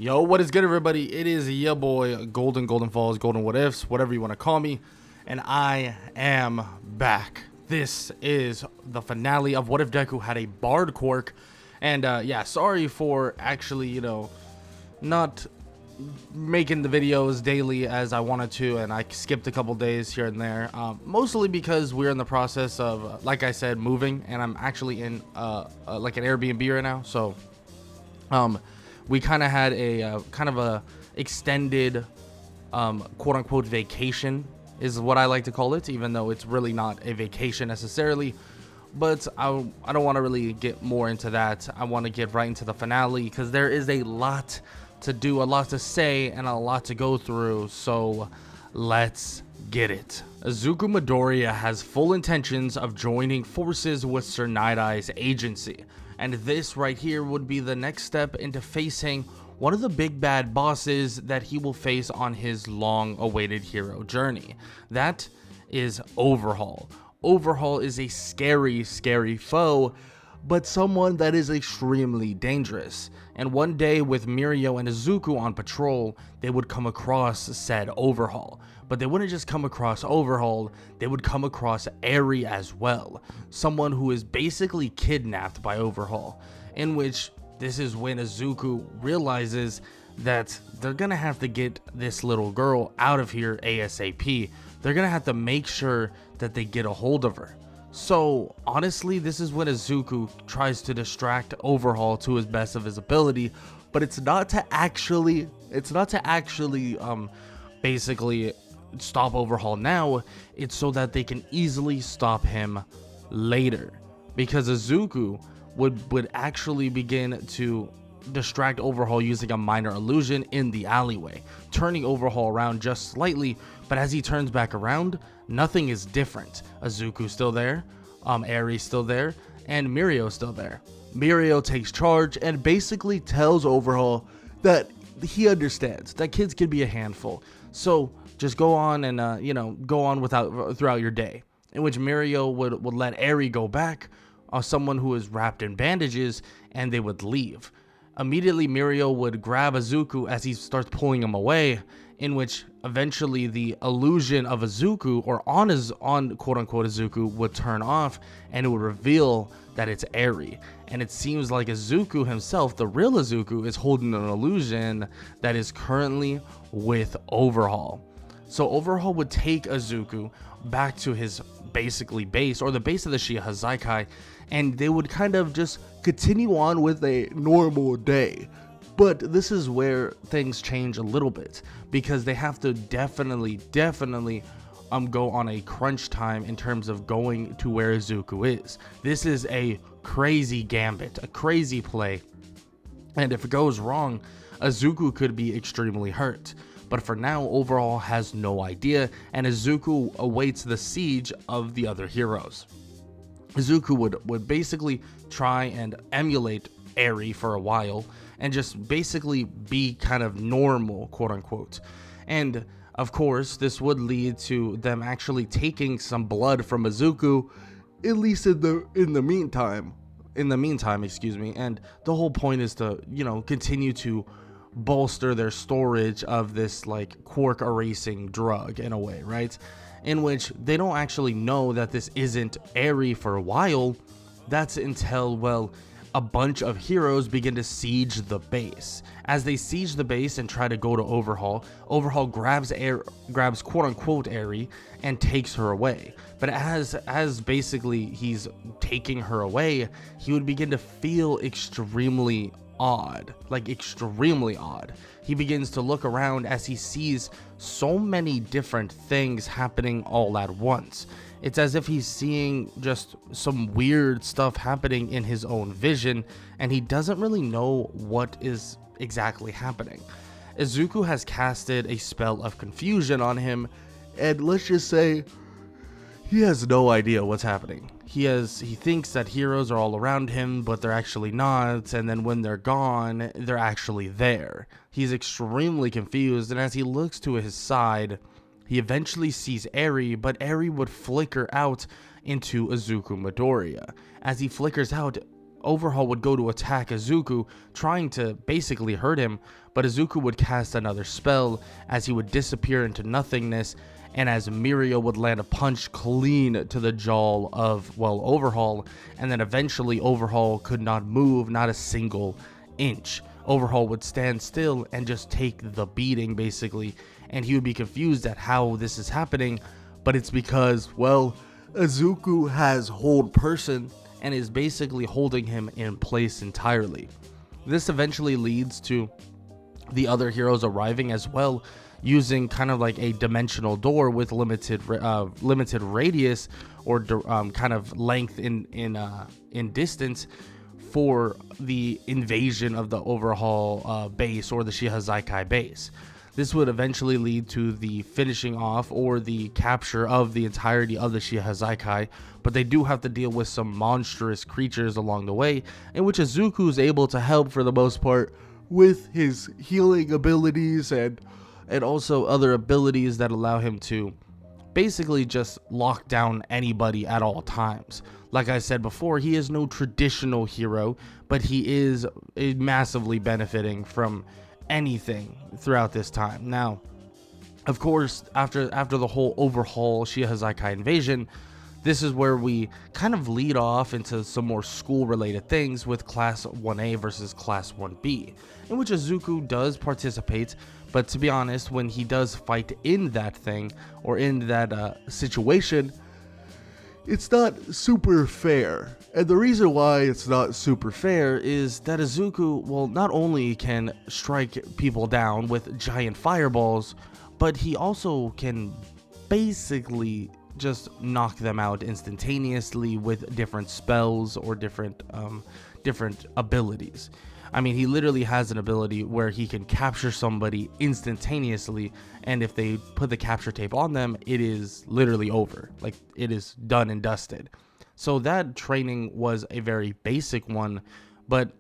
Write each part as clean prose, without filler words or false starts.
Yo, what is good, everybody? It is your boy Golden Falls, Golden What Ifs, whatever you want to call me, and I am back. This is the finale of What If Deku had a Bard Quirk, and yeah, sorry for actually, not making the videos daily as I wanted to, and I skipped a couple days here and there, mostly because we're in the process of, like I said, moving, and I'm actually in like an Airbnb right now, so we kind of had a kind of a extended quote-unquote vacation is what I like to call it, even though it's really not a vacation necessarily. But I don't want to really get more into that. I want to get right into the finale because there is a lot to do, a lot to say, and a lot to go through. So let's get it. Izuku Midoriya has full intentions of joining forces with Sir Night-Eye's agency. And this right here would be the next step into facing one of the big bad bosses that he will face on his long-awaited hero journey. That is Overhaul. Overhaul is a scary, scary foe, but someone that is extremely dangerous. And one day with Mirio and Izuku on patrol, they would come across said Overhaul. But they wouldn't just come across Overhaul, they would come across Eri as well. Someone who is basically kidnapped by Overhaul. In which, this is when Izuku realizes that they're gonna have to get this little girl out of here ASAP. They're gonna have to make sure that they get a hold of her. So honestly, this is when Izuku tries to distract Overhaul to his best of his ability, but it's not to actually basically stop Overhaul now. It's so that they can easily stop him later, because Izuku would actually begin to distract Overhaul using a minor illusion in the alleyway, turning Overhaul around just slightly. But as he turns back around, nothing is different. Izuku's still there, Eri's still there, and Mirio's still there. Mirio takes charge and basically tells Overhaul that he understands that kids can be a handful, so just go on and go on throughout your day. In which Mirio would let Eri go back, someone who is wrapped in bandages, and they would leave. Immediately, Mirio would grab Izuku as he starts pulling him away, in which eventually the illusion of Izuku, or on quote-unquote Izuku, would turn off, and it would reveal that it's Eri. And it seems like Izuku himself, the real Izuku, is holding an illusion that is currently with Overhaul. So Overhaul would take Izuku back to his basically base, or the base of the Shie Hassaikai, and they would kind of just continue on with a normal day. But this is where things change a little bit, because they have to definitely go on a crunch time in terms of going to where Izuku is. This is a crazy gambit, a crazy play, and if it goes wrong, Izuku could be extremely hurt. But for now, Overhaul has no idea, and Izuku awaits the siege of the other heroes. Izuku would basically try and emulate Eri for a while, and just basically be kind of normal, quote unquote. And of course, this would lead to them actually taking some blood from Izuku, at least in the meantime, excuse me. And the whole point is to, continue to bolster their storage of this like quirk erasing drug in a way, right? In which they don't actually know that this isn't Eri for a while. That's until, well, a bunch of heroes begin to siege the base. As they siege the base and try to go to Overhaul, Overhaul grabs quote unquote Eri and takes her away. But as basically he's taking her away, he would begin to feel extremely odd. He begins to look around as he sees so many different things happening all at once. It's as if he's seeing just some weird stuff happening in his own vision, and he doesn't really know what is exactly happening. Izuku has casted a spell of confusion on him, and let's just say he has no idea what's happening. He thinks that heroes are all around him, but they're actually not, and then when they're gone, they're actually there. He's extremely confused, and as he looks to his side, he eventually sees Eri, but Eri would flicker out into Izuku Midoriya. As he flickers out, Overhaul would go to attack Izuku, trying to basically hurt him, but Izuku would cast another spell as he would disappear into nothingness, and as Mirio would land a punch clean to the jaw of, well, Overhaul, and then eventually Overhaul could not move, not a single inch. Overhaul would stand still and just take the beating, basically, and he would be confused at how this is happening, but it's because, well, Izuku has hold person and is basically holding him in place entirely. This eventually leads to the other heroes arriving as well, using kind of like a dimensional door with limited radius or kind of length in distance for the invasion of the Overhaul base or the Shie Hassaikai base. This would eventually lead to the finishing off or the capture of the entirety of the Shie Hassaikai, but they do have to deal with some monstrous creatures along the way, in which Izuku is able to help for the most part with his healing abilities and also other abilities that allow him to basically just lock down anybody at all times. Like I said before, he is no traditional hero, but he is massively benefiting from anything throughout this time. Now, of course, after the whole Overhaul Shie Hassaikai invasion, this is where we kind of lead off into some more school-related things with Class 1A versus Class 1B, in which Izuku does participate, but to be honest, when he does fight in that thing, or in that situation, it's not super fair. And the reason why it's not super fair is that Izuku, well, not only can strike people down with giant fireballs, but he also can basically just knock them out instantaneously with different spells or different abilities. I mean, he literally has an ability where he can capture somebody instantaneously, and if they put the capture tape on them, it is literally over. Like, it is done and dusted. So that training was a very basic one, but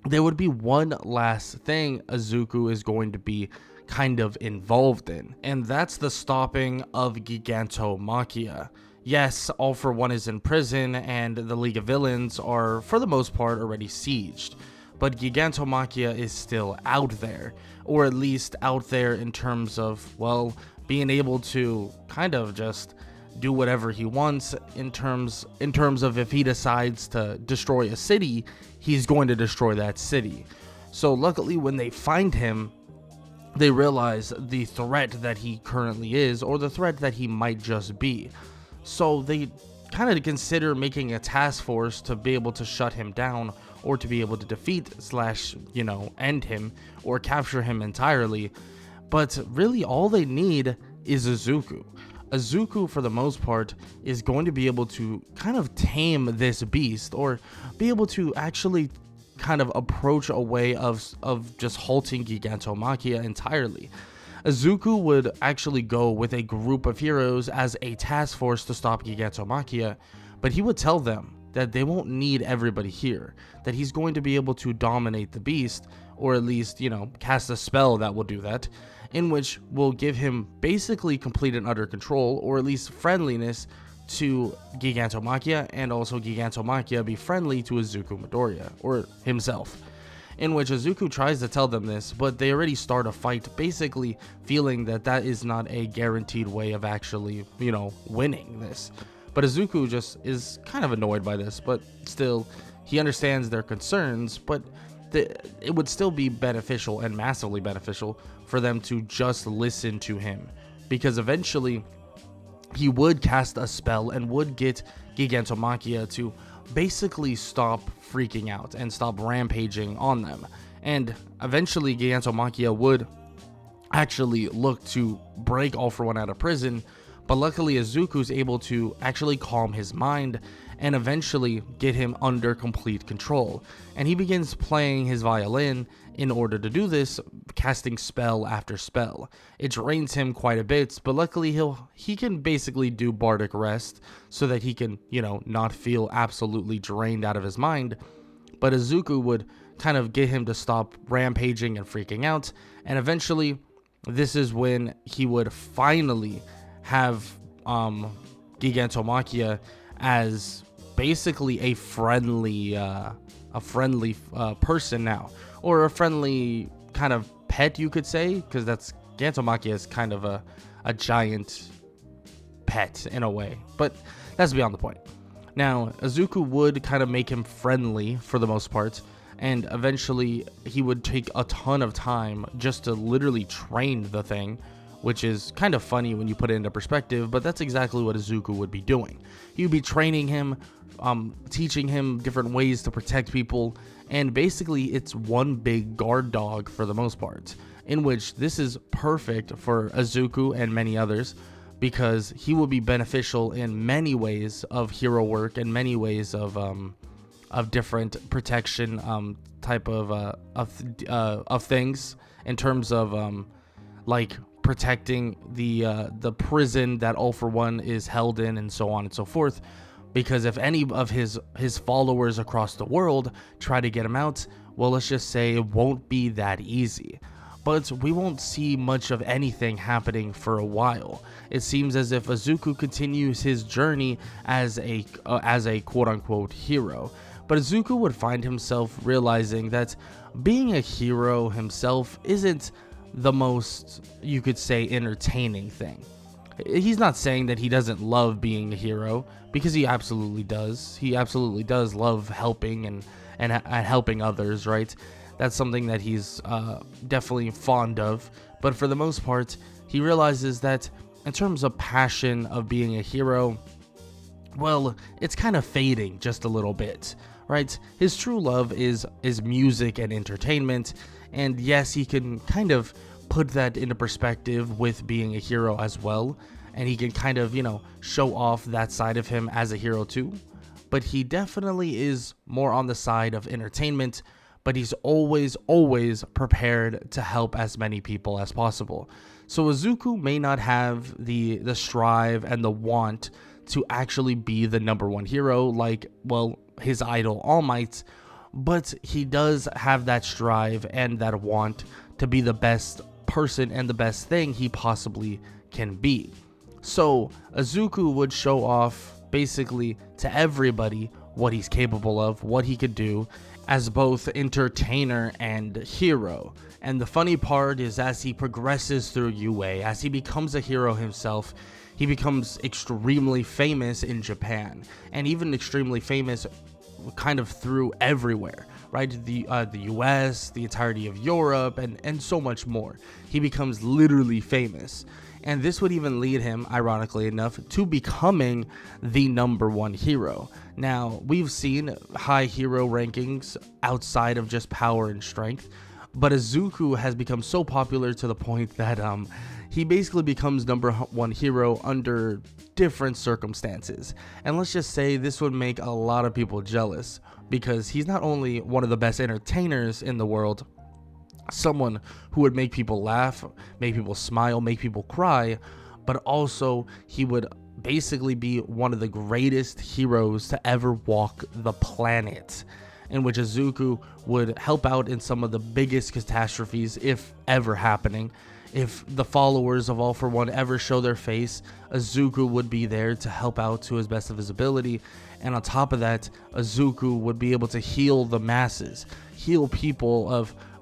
there would be one last thing Izuku is going to be kind of involved in, and that's the stopping of Gigantomachia. Yes, All For One is in prison, and the League of Villains are, for the most part, already sieged. But Gigantomachia is still out there, or at least out there in terms of, well, being able to kind of just do whatever he wants in terms of if he decides to destroy a city, he's going to destroy that city. So luckily, when they find him, they realize the threat that he currently is, or the threat that he might just be. So they kind of consider making a task force to be able to shut him down, or to be able to defeat / end him or capture him entirely. But really all they need is Izuku. Izuku, for the most part, is going to be able to kind of tame this beast, or be able to actually kind of approach a way of just halting Gigantomachia entirely. Izuku would actually go with a group of heroes as a task force to stop Gigantomachia, but he would tell them that they won't need everybody here, that he's going to be able to dominate the beast, or at least, cast a spell that will do that, in which will give him basically complete and utter control, or at least friendliness to Gigantomachia, and also Gigantomachia be friendly to Izuku Midoriya, or himself. In which Izuku tries to tell them this, but they already start a fight, basically feeling that is not a guaranteed way of actually, winning this. But Izuku just is kind of annoyed by this, but still, he understands their concerns, but it would still be beneficial, and massively beneficial, for them to just listen to him. Because eventually, he would cast a spell and would get Gigantomachia to basically stop freaking out and stop rampaging on them. And eventually, Gigantomachia would actually look to break All For One out of prison, but luckily Izuku's able to actually calm his mind and eventually get him under complete control. And he begins playing his violin in order to do this, casting spell after spell. It drains him quite a bit, but luckily he can basically do bardic rest so that he can, not feel absolutely drained out of his mind. But Izuku would kind of get him to stop rampaging and freaking out, and eventually this is when he would finally have Gigantomachia as basically a friendly person now, or a friendly kind of pet, you could say, because that's Gigantomachia is kind of a giant pet in a way, but that's beyond the point. Now, Izuku would kind of make him friendly for the most part, and eventually he would take a ton of time just to literally train the thing, which is kind of funny when you put it into perspective, but that's exactly what Izuku would be doing. He would be training him, teaching him different ways to protect people, and basically it's one big guard dog for the most part, in which this is perfect for Izuku and many others, because he will be beneficial in many ways of hero work and many ways of different protection type of things, in terms of like protecting the prison that All For One is held in, and so on and so forth. Because if any of his followers across the world try to get him out, well, let's just say it won't be that easy. But we won't see much of anything happening for a while. It seems as if Izuku continues his journey as a quote-unquote hero. But Izuku would find himself realizing that being a hero himself isn't the most, you could say, entertaining thing. He's not saying that he doesn't love being a hero, because he absolutely does. He absolutely does love helping and helping others, right? That's something that he's definitely fond of. But for the most part, he realizes that in terms of passion of being a hero, well, it's kind of fading just a little bit, right? His true love is music and entertainment, and yes, he can kind of put that into perspective with being a hero as well, and he can kind of, show off that side of him as a hero too. But he definitely is more on the side of entertainment, but he's always prepared to help as many people as possible. So Izuku may not have the strive and the want to actually be the #1 hero like, well, his idol All Might, but he does have that strive and that want to be the best person and the best thing he possibly can be. So Izuku would show off basically to everybody what he's capable of, what he could do as both entertainer and hero. And the funny part is, as he progresses through UA, as he becomes a hero himself, he becomes extremely famous in Japan, and even extremely famous kind of through everywhere, right? The US, the entirety of Europe, and so much more. He becomes literally famous. And this would even lead him, ironically enough, to becoming the #1 hero. Now, we've seen high hero rankings outside of just power and strength, but Izuku has become so popular to the point that he basically becomes #1 hero under different circumstances. And let's just say this would make a lot of people jealous, because he's not only one of the best entertainers in the world, someone who would make people laugh, make people smile, make people cry, but also he would basically be one of the greatest heroes to ever walk the planet, in which Izuku would help out in some of the biggest catastrophes, if ever happening. If the followers of All For One ever show their face, Izuku would be there to help out to his best of his ability. And on top of that, Izuku would be able to heal the masses, heal people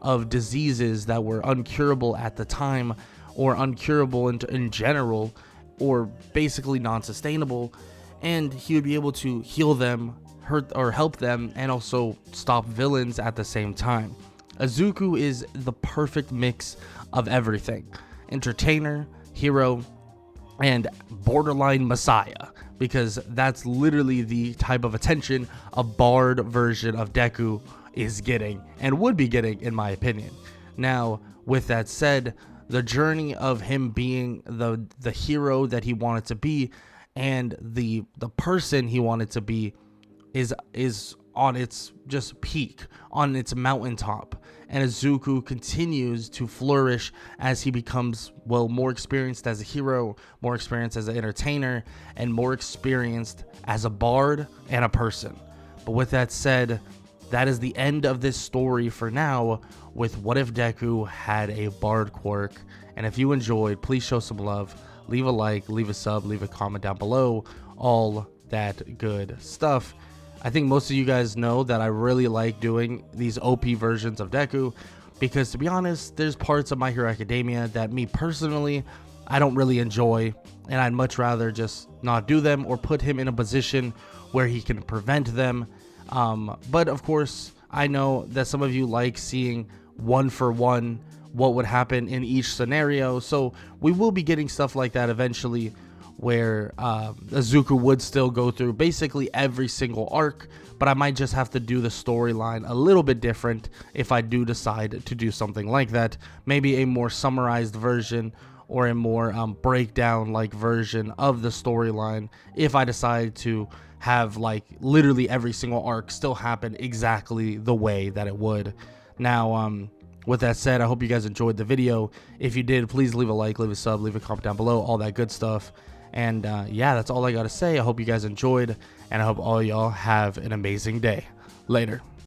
of diseases that were uncurable at the time, or uncurable in general, or basically non-sustainable. And he would be able to heal them, hurt or help them, and also stop villains at the same time. Izuku is the perfect mix of everything: entertainer, hero, and borderline messiah, because that's literally the type of attention a bard version of Deku is getting, and would be getting, in my opinion. Now, with that said, the journey of him being the hero that he wanted to be, and the person he wanted to be, is on its just peak, on its mountaintop. And Izuku continues to flourish as he becomes, well, more experienced as a hero, more experienced as an entertainer, and more experienced as a bard and a person. But with that said, that is the end of this story for now, with What If Deku Had a Bard Quirk. And if you enjoyed, please show some love, leave a like, leave a sub, leave a comment down below, all that good stuff. I think most of you guys know that I really like doing these OP versions of Deku, because to be honest, there's parts of My Hero Academia that me personally, I don't really enjoy, and I'd much rather just not do them or put him in a position where he can prevent them. But of course, I know that some of you like seeing one for one what would happen in each scenario, so we will be getting stuff like that eventually, where Izuku would still go through basically every single arc, but I might just have to do the storyline a little bit different if I do decide to do something like that. Maybe a more summarized version or a more breakdown like version of the storyline if I decide to have like literally every single arc still happen exactly the way that it would. Now, with that said, I hope you guys enjoyed the video. If you did, please leave a like, leave a sub, leave a comment down below, all that good stuff. And yeah, that's all I gotta say. I hope you guys enjoyed, and I hope all y'all have an amazing day. Later.